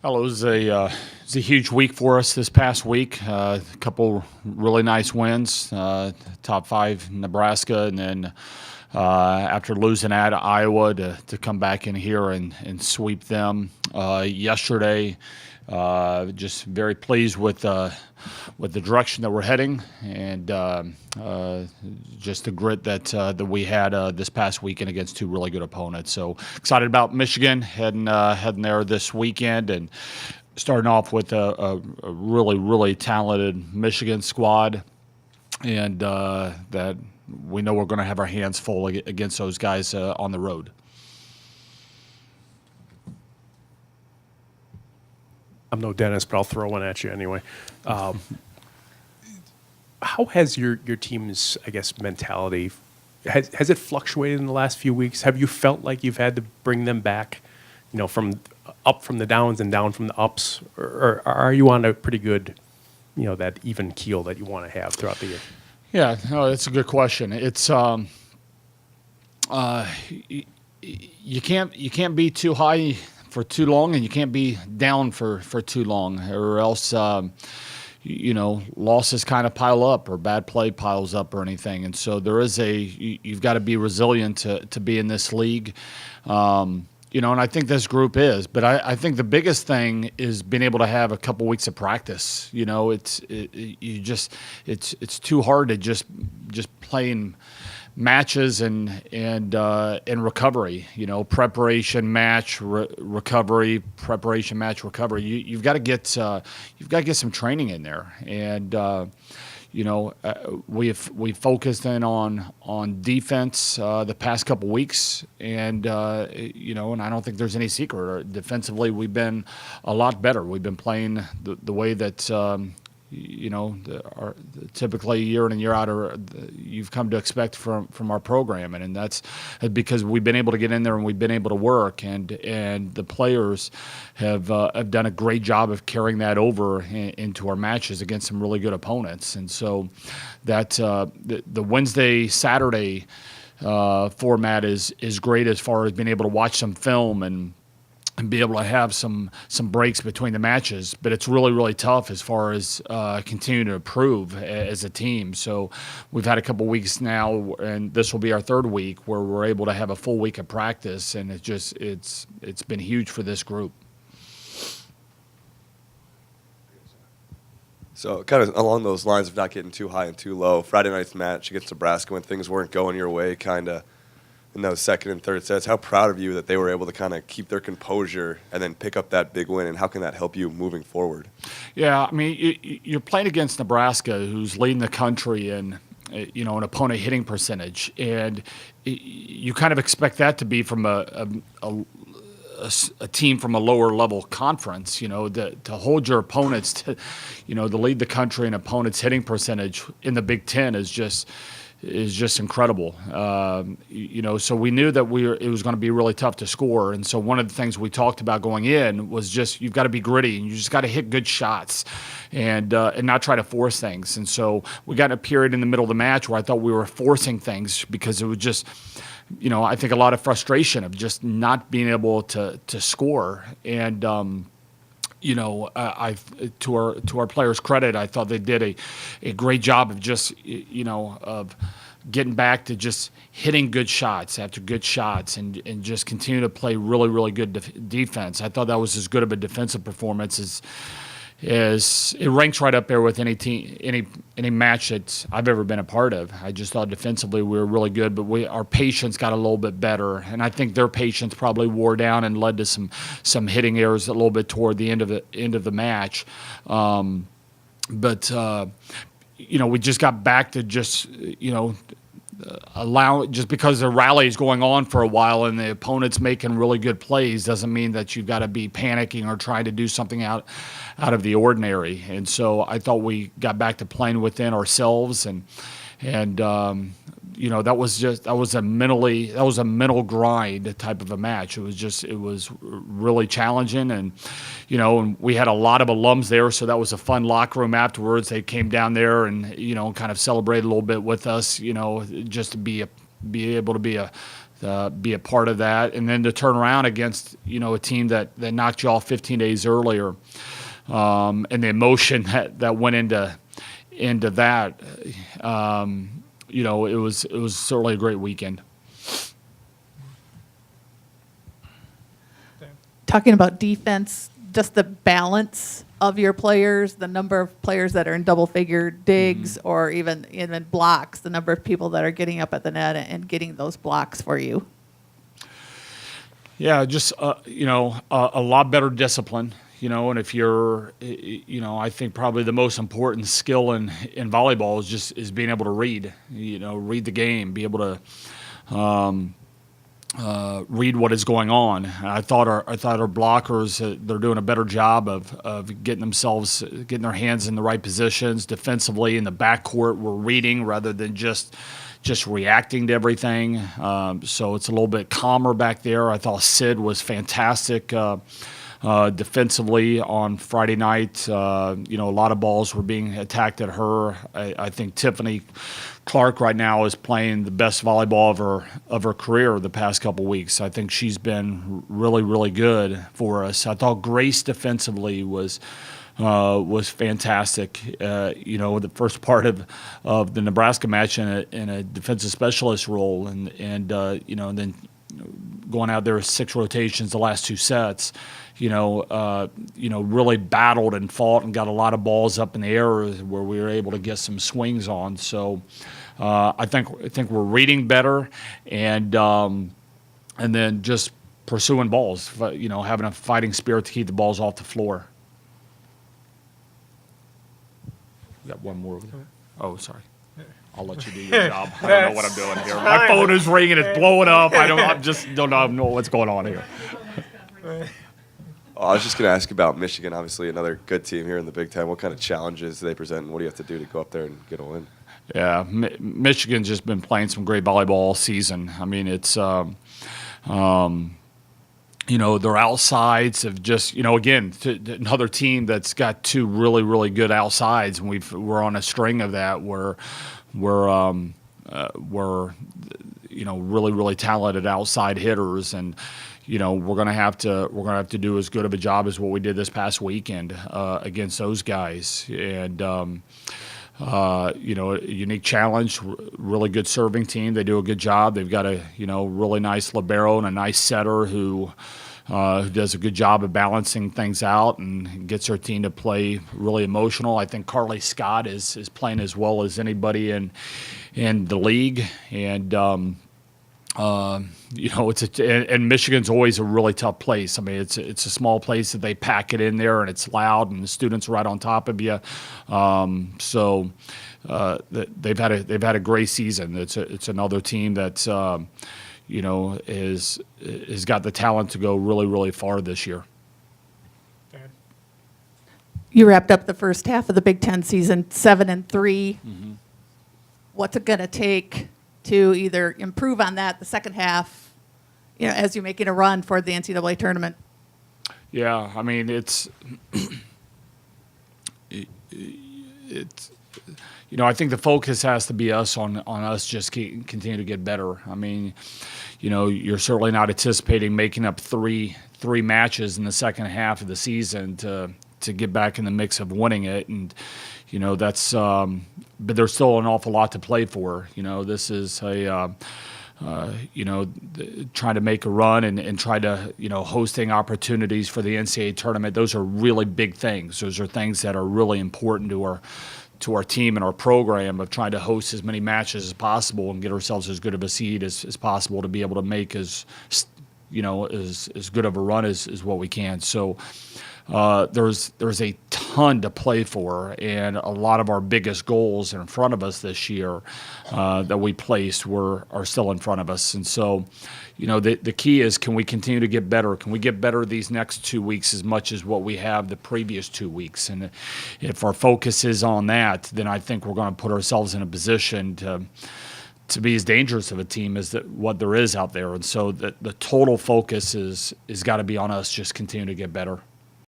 Well, it was a huge week for us this past week. A couple really nice wins, top five Nebraska, and then after losing at Iowa to come back in here and sweep them yesterday. Just very pleased with the direction that we're heading, and just the grit that we had this past weekend against two really good opponents. So excited about Michigan heading there this weekend, and starting off with a really talented Michigan squad, and that we know we're going to have our hands full against those guys on the road. I'm no dentist, but I'll throw one at you anyway. How has your team's, I guess, mentality, has it fluctuated in the last few weeks? Have you felt like you've had to bring them back, from up from the downs and down from the ups, or are you on a pretty good, that even keel that you want to have throughout the year? Yeah, no, that's a good question. It's you can't be too high for too long, and you can't be down for too long, or else losses kind of pile up, or bad play piles up, or anything. And so you've got to be resilient to be in this league. And I think this group is. But I think the biggest thing is being able to have a couple weeks of practice. It's too hard to just playing matches and recovery. Preparation, match, recovery, preparation, match, recovery. You've got to get some training in there, and we've focused in on defense the past couple weeks, and and I don't think there's any secret. Defensively, we've been a lot better. We've been playing the way that typically year in and year out you've come to expect from our program, and that's because we've been able to get in there and we've been able to work, and the players have done a great job of carrying that over into our matches against some really good opponents. And so that the Wednesday Saturday format is great as far as being able to watch some film and be able to have some breaks between the matches, but it's really tough as far as continuing to improve as a team. So we've had a couple weeks now, and this will be our third week where we're able to have a full week of practice, and it's been huge for this group. So kind of along those lines of not getting too high and too low, Friday night's match against Nebraska when things weren't going your way, kind of in those second and third sets, how proud of you that they were able to kind of keep their composure and then pick up that big win, and how can that help you moving forward? Yeah, I mean, you're playing against Nebraska, who's leading the country in an opponent hitting percentage, and you kind of expect that to be from a team from a lower level conference, to hold your opponents to lead the country in opponents hitting percentage in the Big Ten is just incredible. So we knew that it was going to be really tough to score. And so one of the things we talked about going in was just you've got to be gritty, and you just got to hit good shots and not try to force things. And so we got in a period in the middle of the match where I thought we were forcing things because it was just, I think a lot of frustration of just not being able to score. And, to our players' credit, I thought they did a great job of just of getting back to just hitting good shots after good shots, and just continue to play really good defense. I thought that was as good of a defensive performance as it ranks right up there with any team, any match that I've ever been a part of. I just thought defensively we were really good, but our patience got a little bit better, and I think their patience probably wore down and led to some hitting errors a little bit toward the end of the match. But we just got back to just just because the rally is going on for a while and the opponent's making really good plays doesn't mean that you've got to be panicking or trying to do something out of the ordinary. And so I thought we got back to playing within ourselves, and that was a mental grind type of a match. It was really challenging, and and we had a lot of alums there, so that was a fun locker room afterwards. They came down there and kind of celebrated a little bit with us, just to be able to be a be a part of that, and then to turn around against a team that knocked you off 15 days earlier, and the emotion that went into that, it was certainly a great weekend. Talking about defense, just the balance of your players, the number of players that are in double-figure digs or even blocks, the number of people that are getting up at the net and getting those blocks for you. Yeah, just a lot better discipline. And if you're, I think probably the most important skill in volleyball is being able to read the game, be able to read what is going on. I thought our blockers, they're doing a better job of getting their hands in the right positions defensively in the backcourt. We're reading rather than just reacting to everything. So it's a little bit calmer back there. I thought Sid was fantastic defensively on Friday night. A lot of balls were being attacked at her. I think Tiffany Clark right now is playing the best volleyball of her career the past couple weeks. I think she's been really, really good for us. I thought Grace defensively was fantastic. The first part of the Nebraska match in a defensive specialist role, and then going out there 6 rotations the last 2 sets. Really battled and fought and got a lot of balls up in the air where we were able to get some swings on. So I think we're reading better, and then just pursuing balls. Having a fighting spirit to keep the balls off the floor. We got one more over there. Oh, sorry. I'll let you do your job. I don't know what I'm doing here. My phone is ringing. It's blowing up. I just don't know what's going on here. I was just going to ask about Michigan, obviously another good team here in the Big Ten. What kind of challenges do they present, and what do you have to do to go up there and get a win? Yeah, Michigan's just been playing some great volleyball all season. I mean, it's their outsides have just, again, another team that's got 2 really, really good outsides, and we're on a string of that where we're really, really talented outside hitters, and we're gonna have to do as good of a job as what we did this past weekend against those guys, and a unique challenge, really good serving team. They do a good job. They've got a really nice libero and a nice setter who does a good job of balancing things out and gets her team to play really emotional. I think Carly Scott is playing as well as anybody in the league, and and Michigan's always a really tough place. I mean, it's a small place that they pack it in there, and it's loud, and the students are right on top of you. They've had a great season. It's another team that's has got the talent to go really, really far this year. You wrapped up the first half of the Big Ten season 7-3. Mm-hmm. What's it going to take to either improve on that the second half, as you're making a run for the NCAA tournament? Yeah, I mean, I think the focus has to be on us just continue to get better. I mean, you're certainly not anticipating making up three matches in the second half of the season to get back in the mix of winning it, and that's but there's still an awful lot to play for. This is trying to make a run and try to hosting opportunities for the NCAA tournament. Those are really big things. Those are things that are really important to our team and our program of trying to host as many matches as possible and get ourselves as good of a seed as possible to be able to make as good of a run as what we can. So there's a ton to play for, and a lot of our biggest goals in front of us this year that we placed are still in front of us. And so, the key is, can we continue to get better? Can we get better these next 2 weeks as much as what we have the previous 2 weeks? And if our focus is on that, then I think we're going to put ourselves in a position to be as dangerous of a team as what there is out there. And so the total focus is got to be on us just continue to get better.